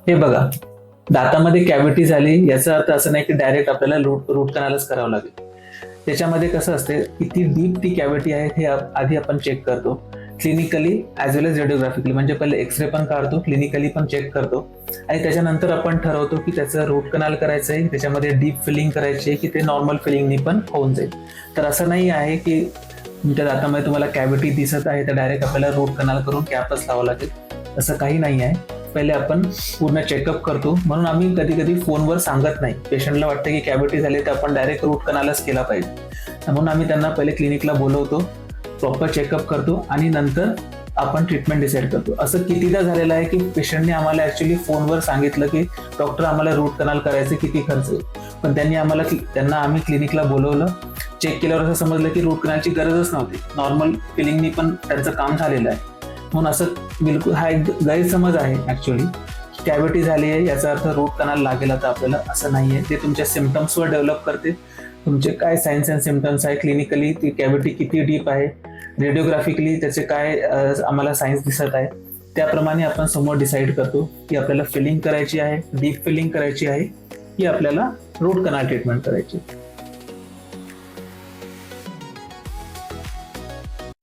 हे बघा, दातामध्ये कॅव्हिटी झाली याचा अर्थ असं नाही की डायरेक्ट आपल्याला रूट कॅनलच करावं लागेल. त्याच्यामध्ये कसं असते, किती डीप ती कॅव्हिटी आहे हे आधी आपण चेक करतो क्लिनिकली ॲज वेल एज रेडिओग्राफिकली. म्हणजे पहिले एक्सरे पण काढतो, क्लिनिकली पण चेक करतो आणि त्याच्यानंतर आपण ठरवतो की त्याचं रूट कॅनल करायचं आहे, त्याच्यामध्ये डीप फिलिंग करायची आहे की ते नॉर्मल फिलिंगनी पण होऊन जाईल. तर असं नाही आहे की तुमच्या दातामध्ये तुम्हाला कॅव्हिटी दिसत आहे तर डायरेक्ट आपल्याला रूट कॅनल करून कॅपच लावावं लागेल, असं काही नाही आहे. पहिले आपण पूर्ण चेकअप करतो. म्हणून आम्ही कधी कधी फोनवर सांगत नाही. पेशंटला वाटतं की कॅव्हिटी झाली तर आपण डायरेक्ट रूट कॅनलच केला पाहिजे, म्हणून आम्ही त्यांना पहिले क्लिनिकला बोलवतो, प्रॉपर चेकअप करतो आणि नंतर आपण ट्रीटमेंट डिसाईड करतो. असं कितीदा झालेलं आहे की पेशंटने आम्हाला ऍक्च्युली फोनवर सांगितलं की डॉक्टर आम्हाला रूट कॅनल करायचं, किती खर्च आहे, पण त्यांना आम्ही क्लिनिकला बोलवलं, चेक केल्यावर असं समजलं की रूट कॅनलची गरजच नव्हती, नॉर्मल फिलिंगनी पण त्यांचं काम झालेलं आहे. म्हणून असं बिलकुल हा एक गैरसमज आहे ऍक्च्युली. कॅव्हिटी झाली आहे याचा अर्थ रूट कॅनल लागेल आता आपल्याला, असं नाही आहे. ते तुमच्या सिम्पटम्सवर डेव्हलप करते, तुमचे काय सायन्स अँड सिम्पटम्स आहे, क्लिनिकली ती कॅव्हिटी किती डीप आहे, रेडिओग्राफिकली त्याचे काय आम्हाला सायन्स दिसत आहे, त्याप्रमाणे आपण समोर डिसाईड करतो की आपल्याला फिलिंग करायची आहे, डीप फिलिंग करायची आहे की आपल्याला रूट कॅनल ट्रीटमेंट करायची.